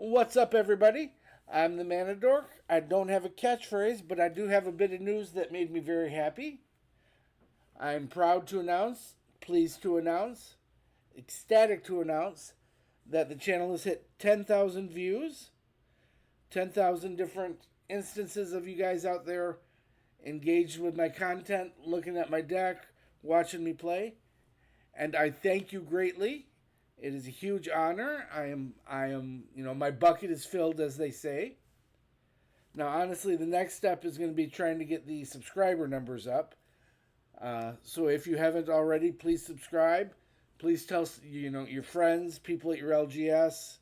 What's up, everybody? I'm the Mana Dork. I don't have a catchphrase, but I do have a bit of news that made me very happy. I'm proud to announce, pleased to announce, ecstatic to announce that the channel has hit 10,000 views. 10,000 different instances of you guys out there engaged with my content, looking at my deck, watching me play. And I thank you greatly. It is a huge honor. I am, my bucket is filled, as they say. Now, honestly, the next step is going to be trying to get the subscriber numbers up. So if you haven't already, please subscribe. Please tell, your friends, people at your LGS,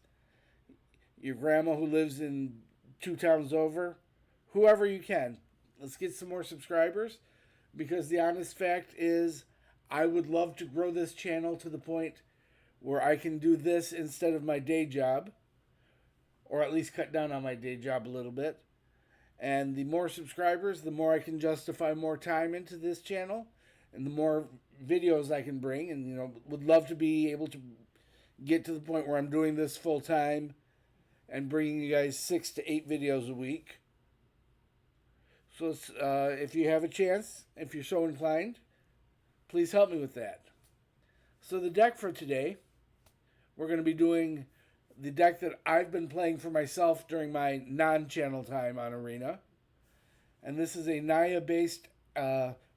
your grandma who lives in 2 towns over, whoever you can. Let's get some more subscribers, because the honest fact is I would love to grow this channel to the point where I can do this instead of my day job, or at least cut down on my day job a little bit. And the more subscribers, the more I can justify more time into this channel, and the more videos I can bring. And, would love to be able to get to the point where I'm doing this full time and bringing you guys 6 to 8 videos a week. So if you have a chance, if you're so inclined, please help me with that. So the deck for today, we're going to be doing the deck that I've been playing for myself during my non-channel time on Arena. And this is a Naya-based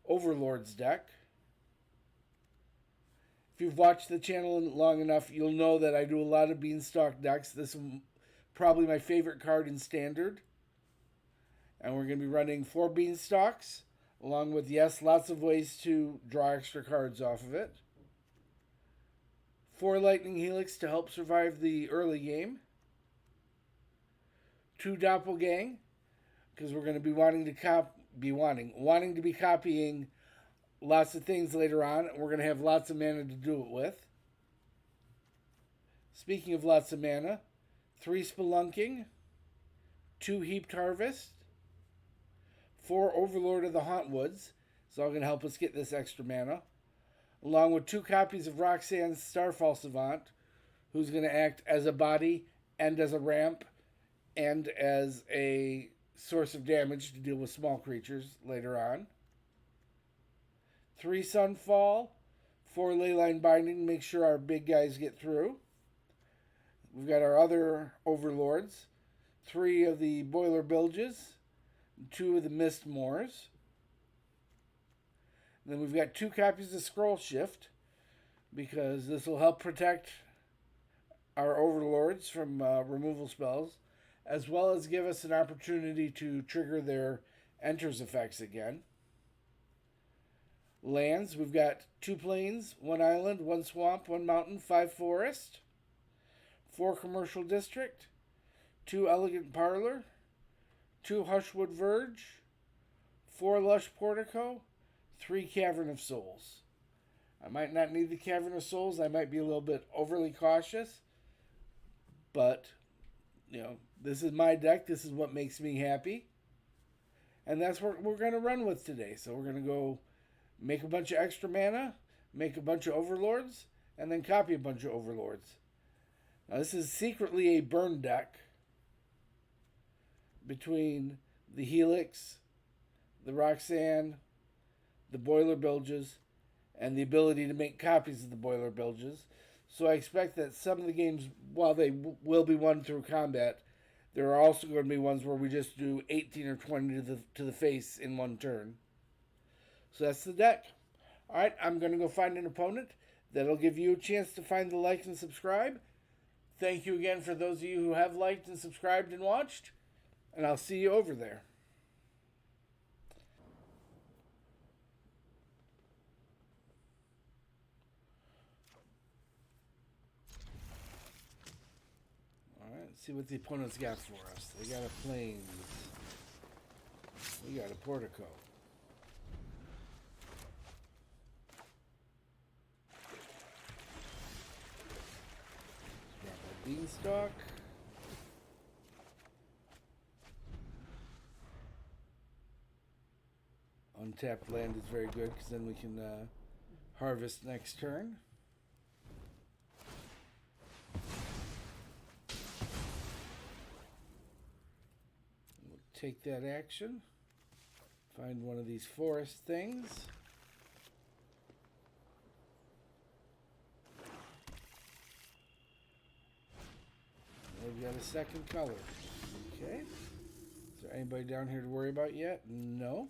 Overlords deck. If you've watched the channel long enough, you'll know that I do a lot of Beanstalk decks. This is probably my favorite card in Standard. And we're going to be running 4 Beanstalks, along with, yes, lots of ways to draw extra cards off of it. 4 Lightning Helix to help survive the early game. 2 Doppelgang, because we're going to be wanting to be copying lots of things later on. We're going to have lots of mana to do it with. Speaking of lots of mana, 3 Spelunking, 2 Heaped Harvest, 4 Overlord of the Hauntwoods. It's all going to help us get this extra mana, along with 2 copies of Roxanne's Starfall Savant, who's going to act as a body and as a ramp and as a source of damage to deal with small creatures later on. 3 Sunfall, 4 Leyline Binding, make sure our big guys get through. We've got our other Overlords, 3 of the Boilerbilges, 2 of the Mistmoors. Then we've got 2 copies of Scrollshift, because this will help protect our Overlords from removal spells, as well as give us an opportunity to trigger their Enters effects again. Lands, we've got 2 plains, 1 island, 1 swamp, 1 mountain, 5 forest, 4 commercial district, 2 Elegant Parlor, 2 Hushwood Verge, 4 Lush Portico, 3 Cavern of Souls. I might not need the Cavern of Souls. I might be a little bit overly cautious. But, this is my deck. This is what makes me happy. And that's what we're going to run with today. So we're going to go make a bunch of extra mana, make a bunch of Overlords, and then copy a bunch of Overlords. Now, this is secretly a burn deck between the Helix, the Roxanne, the Boilerbilges, and the ability to make copies of the Boilerbilges. So I expect that some of the games, while they will be won through combat, there are also going to be ones where we just do 18 or 20 to the face in one turn. So that's the deck. Alright, I'm going to go find an opponent. That'll give you a chance to find the like and subscribe. Thank you again for those of you who have liked and subscribed and watched. And I'll see you over there. Alright, let's see what the opponent's got for us. They got a plains. We got a portico. Got a beanstalk. Untapped land is very good, because then we can harvest next turn. take that action. Find one of these forest things. We've got a second color. Okay. Is there anybody down here to worry about yet? No.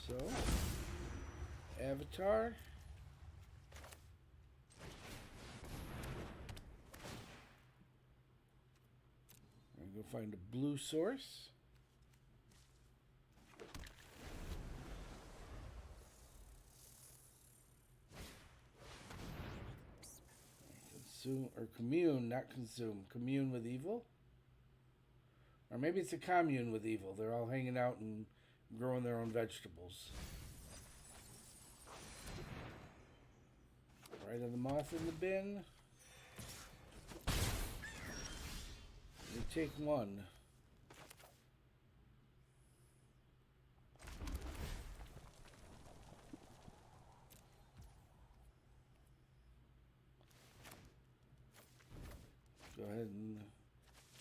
So, Avatar. I'm going to go find a blue source. Consume, or commune, not consume. Commune with evil. Or maybe it's a commune with evil. They're all hanging out and growing their own vegetables. Right on the moth in the bin. We take one. Go ahead and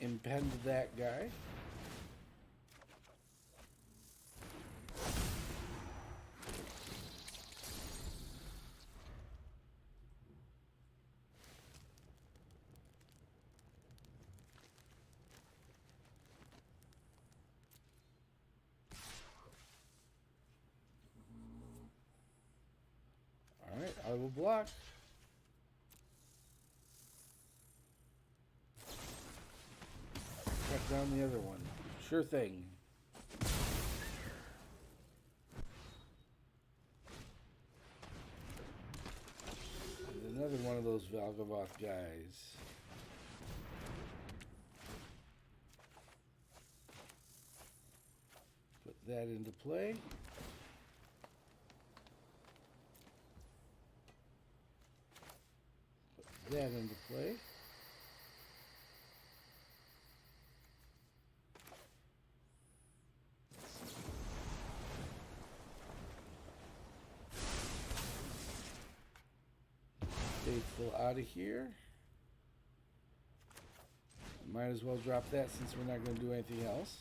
impend that guy. Alright, I will block. Cut down the other one. Sure thing. And another one of those Valgavoth guys. Put that into play. Put that into play. Faithful out of here. Might as well drop that since we're not going to do anything else.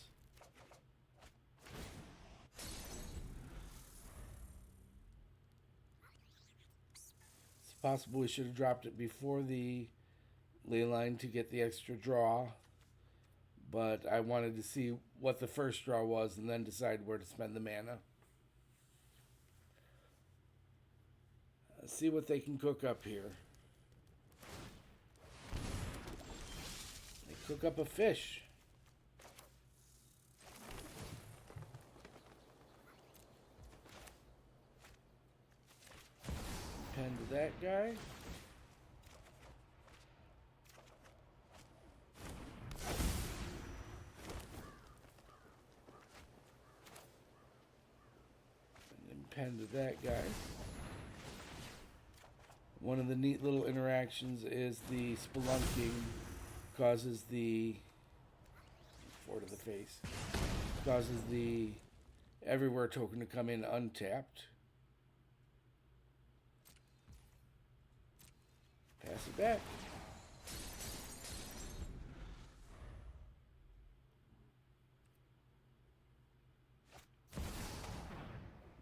It's possible we should have dropped it before the Leyline to get the extra draw, but I wanted to see what the first draw was and then decide where to spend the mana. Let's see what they can cook up here. They cook up a fish. Pen to that guy. And then pen to that guy. One of the neat little interactions is the Spelunking causes the four to the face, causes the everywhere token to come in untapped. Pass it back.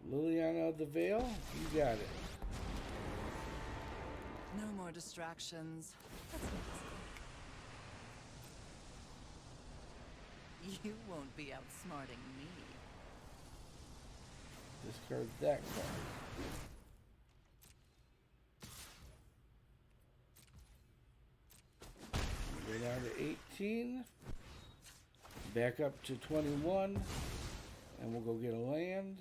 Liliana of the Veil, you got it. No more distractions. You won't be outsmarting me. Discard that card. Go down to 18. Back up to 21. And we'll go get a land.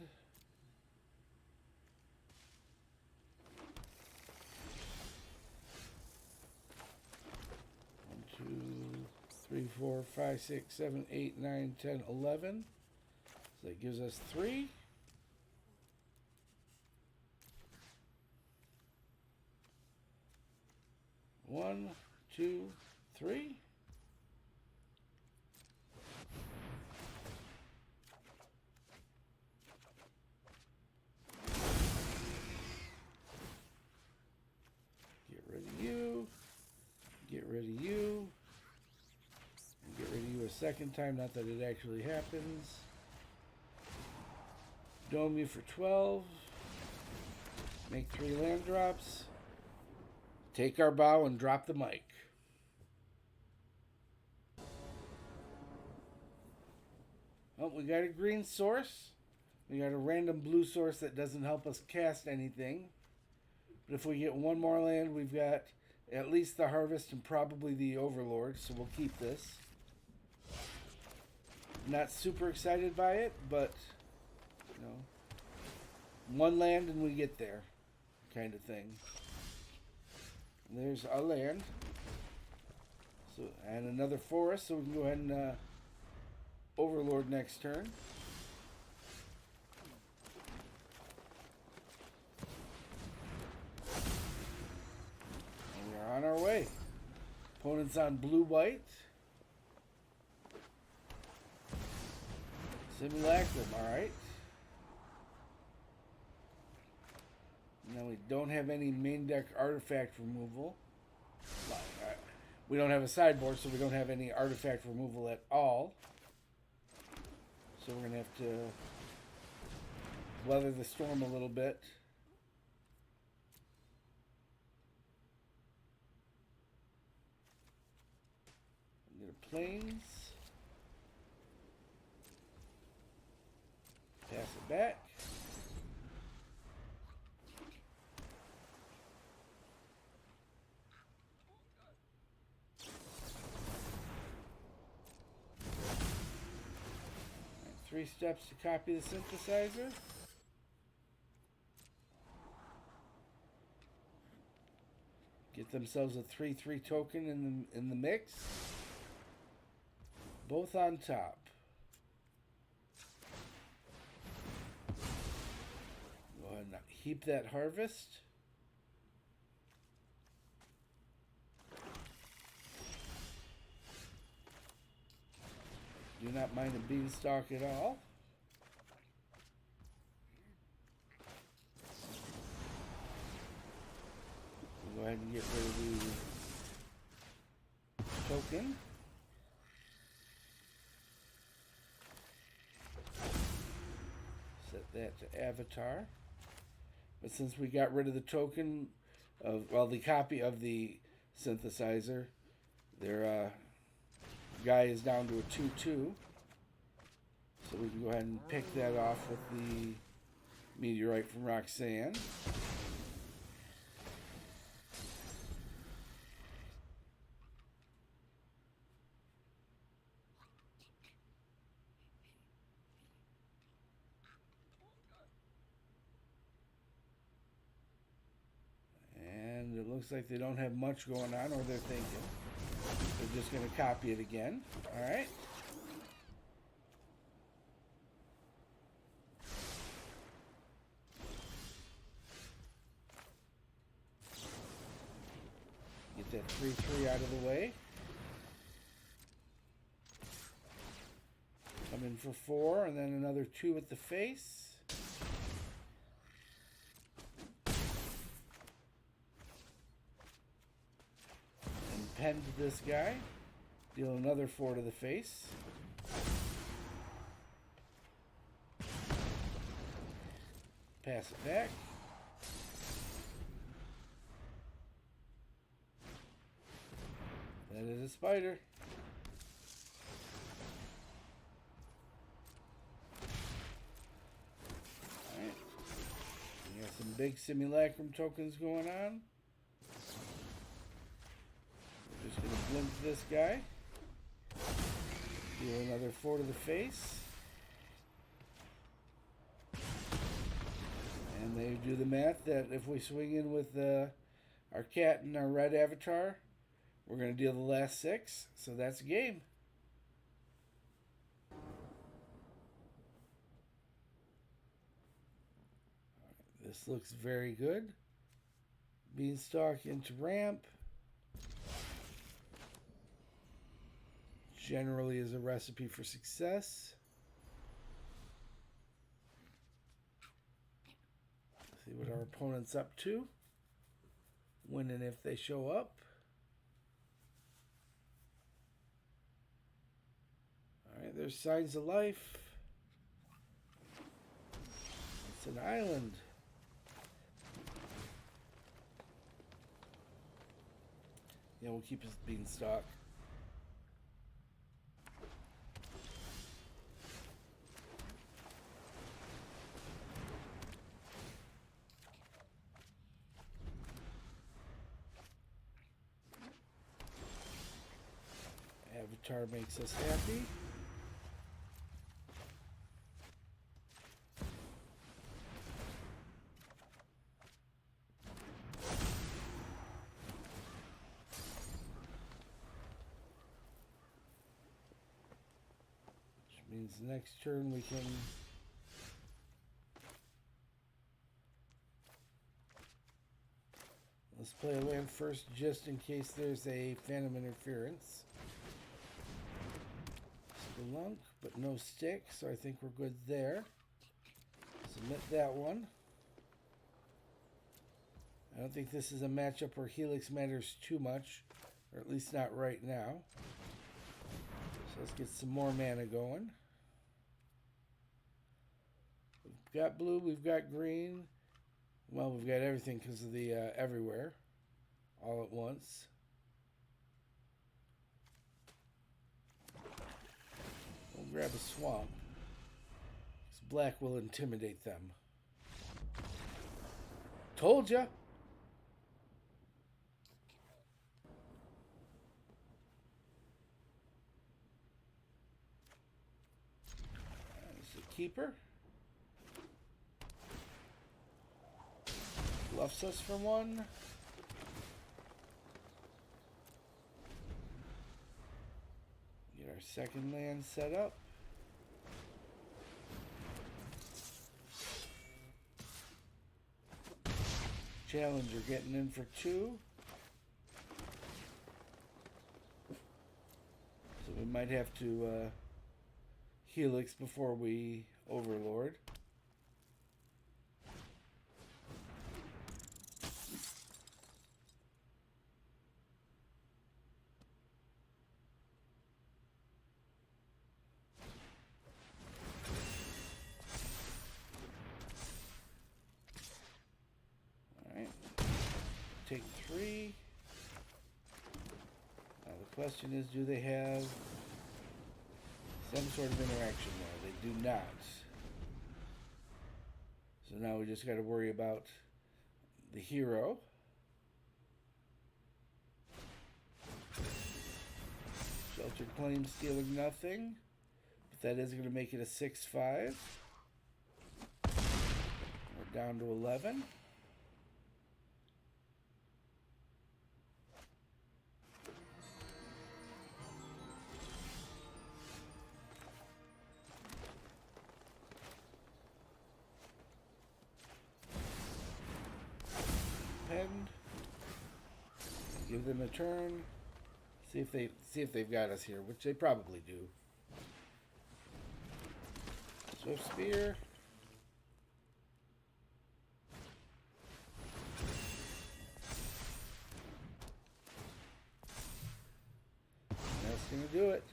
3, 4, 5, 6, 7, 8, 9, 10, 11. So that gives us 3. One, 2, 3. Get rid of you. Get rid of you. And get rid of you a second time, not that it actually happens. Dome you for 12. Make 3 land drops. Take our bow and drop the mic. Oh, we got a green source. We got a random blue source that doesn't help us cast anything. But if we get one more land, we've got at least the Harvest and probably the Overlord, so we'll keep this. Not super excited by it, but, you know, one land and we get there, kind of thing. There's a land. So, and another forest, so we can go ahead and Overlord next turn. And we're on our way. Opponent's on blue-white. Simulacrum, alright. Now we don't have any main deck artifact removal. We don't have a sideboard, so we don't have any artifact removal at all. So we're going to have to weather the storm a little bit. Get a plains. Pass it back. Right, 3 steps to copy the synthesizer. Get themselves a 3/3 token in the mix. Both on top. Go ahead and heap that harvest. Do not mind a beanstalk at all. We'll go ahead and get rid of the token. Set that to avatar. But since we got rid of the token of, well, the copy of the synthesizer, their guy is down to a 2/2. So we can go ahead and pick that off with the meteorite from Roxanne. And it looks like they don't have much going on, or they're thinking. They're just going to copy it again. All right. Get that 3/3 out of the way. Come in for 4, and then another 2 at the face. Pen to this guy. Deal another 4 to the face. Pass it back. That is a spider. Alright. We got some big simulacrum tokens going on. Just going to blink this guy. Deal another 4 to the face. And they do the math that if we swing in with our cat and our red avatar, we're going to deal the last 6. So that's a game. This looks very good. Beanstalk into ramp. Generally is a recipe for success. See what our opponent's up to. When and if they show up. There's signs of life. It's an island. Yeah, we'll keep his beanstalk. Avatar makes us happy. Which means next turn we can let's play a land first just in case there's a Phantom Interference. Spelunk, but no stick, so I think we're good there. Submit that one. I don't think this is a matchup where Helix matters too much, or at least not right now. So let's get some more mana going. We've got blue, we've got green. Well, we've got everything because of the everywhere, all at once. We'll grab a swamp. Because black will intimidate them. Told ya! There's a keeper. Bluffs us for one. Get our second land set up. Challenger getting in for 2. So we might have to Helix before we Overlord. Take 3. Now the question is, do they have some sort of interaction there? They do not. So now we just got to worry about the hero. Sheltered Claim stealing nothing. But that is going to make it a 6-5. We're down to 11. Give them a turn. See if they've got us here, which they probably do. Swift Spear. That's gonna do it.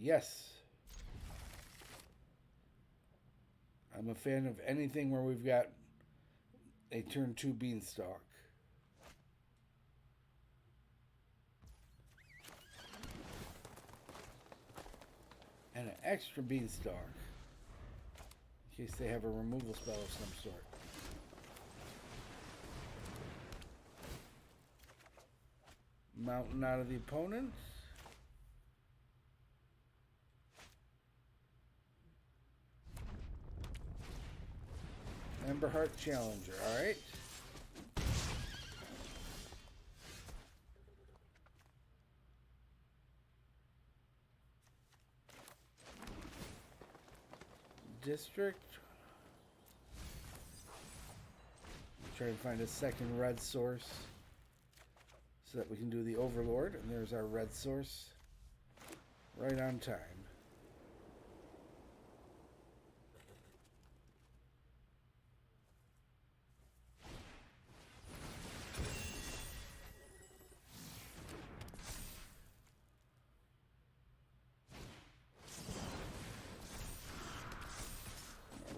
Yes. I'm a fan of anything where we've got a turn 2 Beanstalk. And an extra Beanstalk. In case they have a removal spell of some sort. Mountain out of the opponent. Emberheart Challenger, alright. District. Try to find a second red source. so that we can do the Overlord. And there's our red source right on time.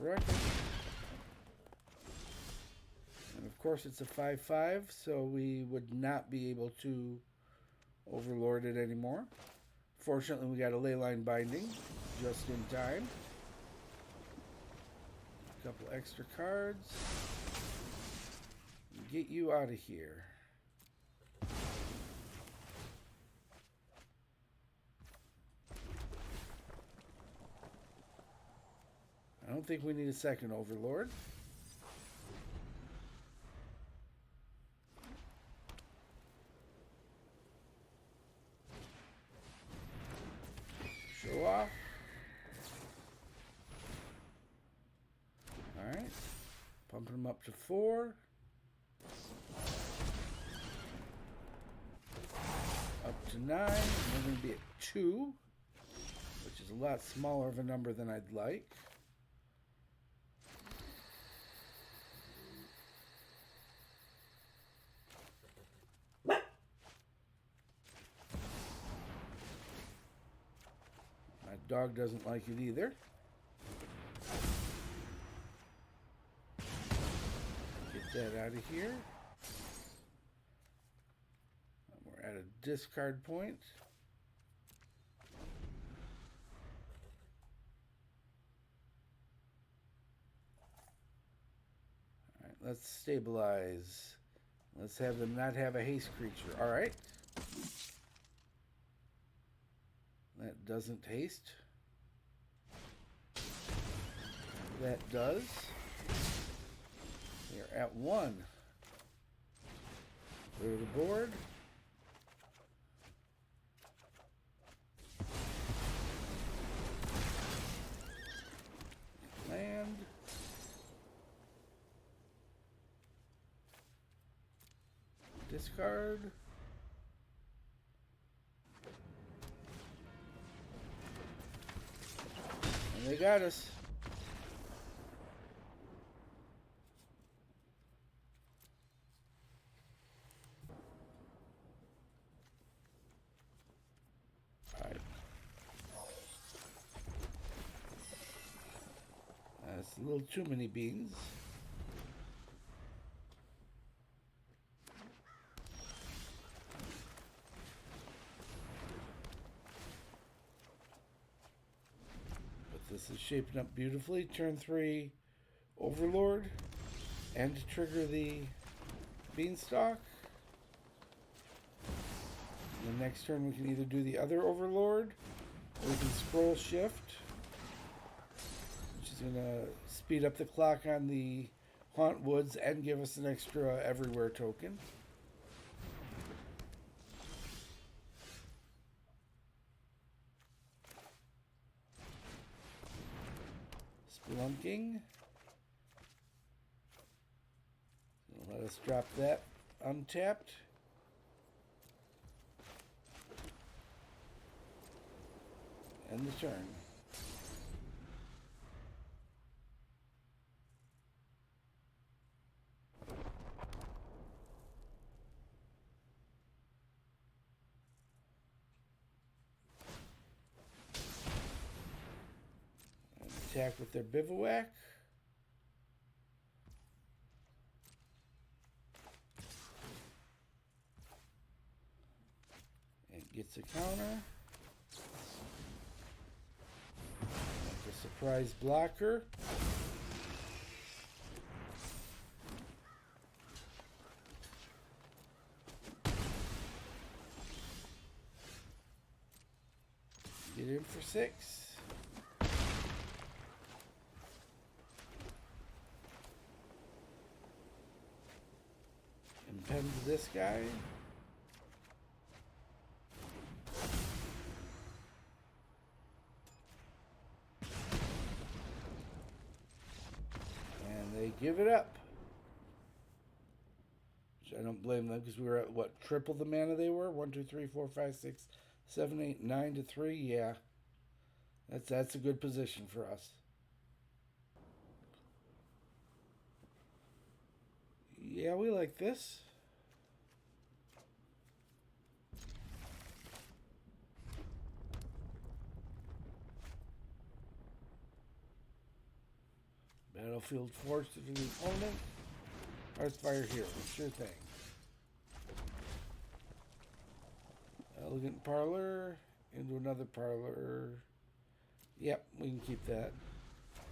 Right. And of course it's a 5/5, so we would not be able to Overlord it anymore. Fortunately, we got a Leyline Binding just in time. A couple extra cards. Get you out of here. I don't think we need a second Overlord. Show off. Alright. Pumping them up to 4. Up to 9. We're going to be at 2, which is a lot smaller of a number than I'd like. Dog doesn't like it either. Get that out of here. We're at a discard point. All right, let's stabilize. Let's have them not have a haste creature. All right. That doesn't haste. That does. We're at 1. Clear the board. Land. Discard. And they got us. Alright. That's a little too many beans. This is shaping up beautifully. Turn 3 Overlord. And to trigger the Beanstalk. And the next turn we can either do the other Overlord, or we can Scrollshift, which is going to speed up the clock on the Hauntwoods and give us an extra everywhere token. Spelunking. Let us drop that untapped. End the turn. And attack with their bivouac. It gets a counter. Like a surprise blocker. Get in for 6. Impend this guy. And they give it up. Which I don't blame them because we were at what, triple the mana they were? 1, 2, 3, 4, 5, 6, 7, 8, 9 to 3. Yeah, that's a good position for us. Yeah, we like this. Battlefield force to the opponent. Hearthfire Hero, sure thing. Elegant Parlor into another Parlor. Yep, we can keep that.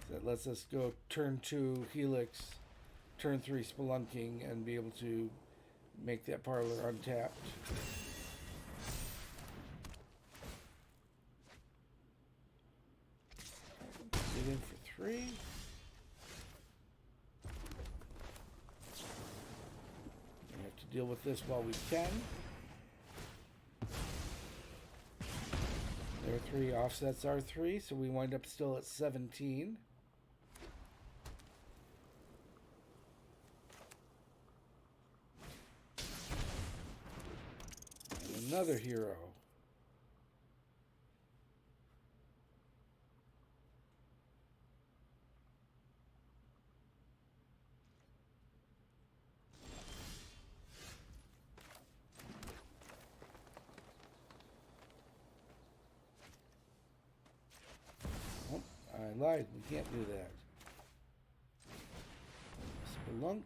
That lets us go turn 2 Helix, turn 3 Spelunking, and be able to make that Parlor untapped. Get in for 3. We have to deal with this while we can. Their 3 offsets our 3, so we wind up still at 17. And another hero. I lied. We can't do that. Spelunk.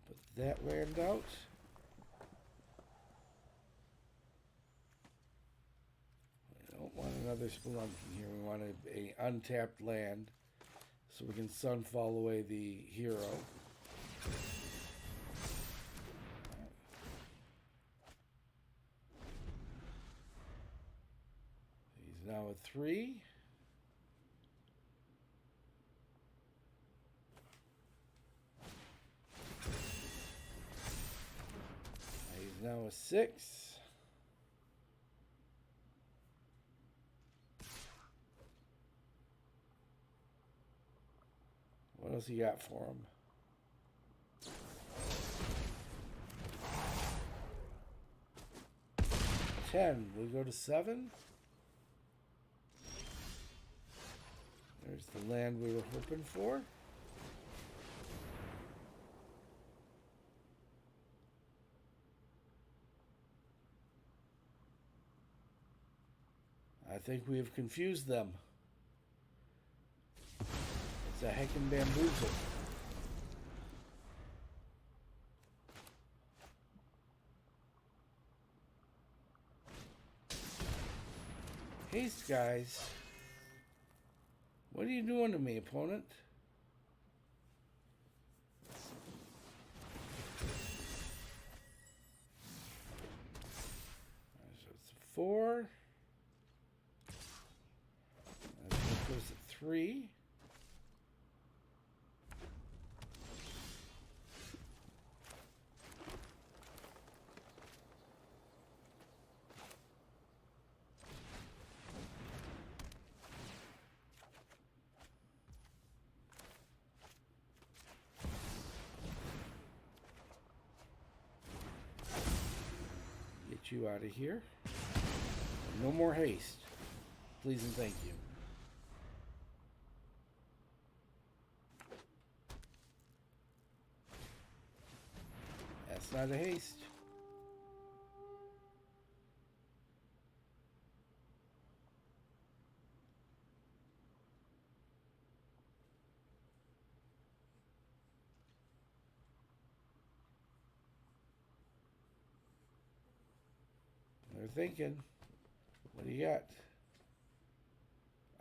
Put that land out. We don't want another Spelunking here. We want a untapped land so we can Sunfall away the hero. Now a 3. He's now a 6. What else you got for him? 10. We go to 7. There's the land we were hoping for. I think we have confused them. It's a heckin' bamboozle. Haste, guys. What are you doing to me, opponent? So it's 4. That goes at 3. You out of here. No more haste. Please and thank you. That's not a haste. They're thinking. What do you got?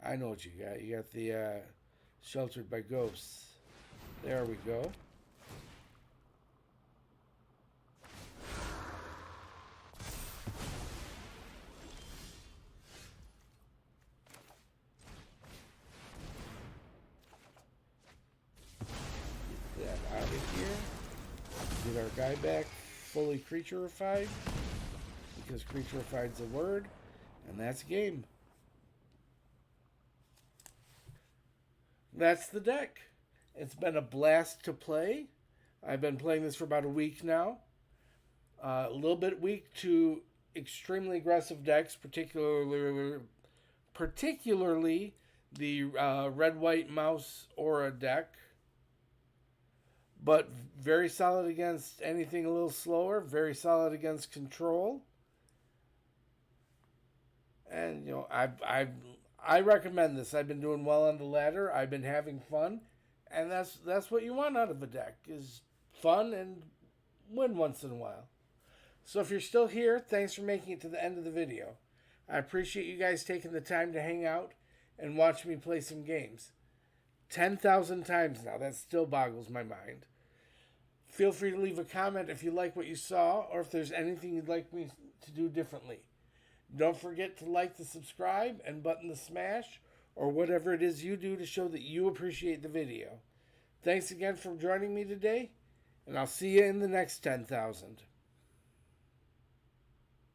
I know what you got. You got the Sheltered by Ghosts. There we go. Get that out of here. Get our guy back fully creaturified. Because creaturified's a word, And that's game. That's the deck. It's been a blast to play. I've been playing this for about a week now. A little bit weak to extremely aggressive decks, particularly the red white mouse aura deck, but very solid against anything a little slower. Very solid against control. And I recommend this. I've been doing well on the ladder. I've been having fun, and that's what you want out of a deck, is fun and win once in a while. So if you're still here, thanks for making it to the end of the video. I appreciate you guys taking the time to hang out and watch me play some games. 10,000 times now. That still boggles my mind. Feel free to leave a comment if you like what you saw, or if there's anything you'd like me to do differently. Don't forget to like the subscribe and button the smash, or whatever it is you do to show that you appreciate the video. Thanks again for joining me today, and I'll see you in the next 10,000.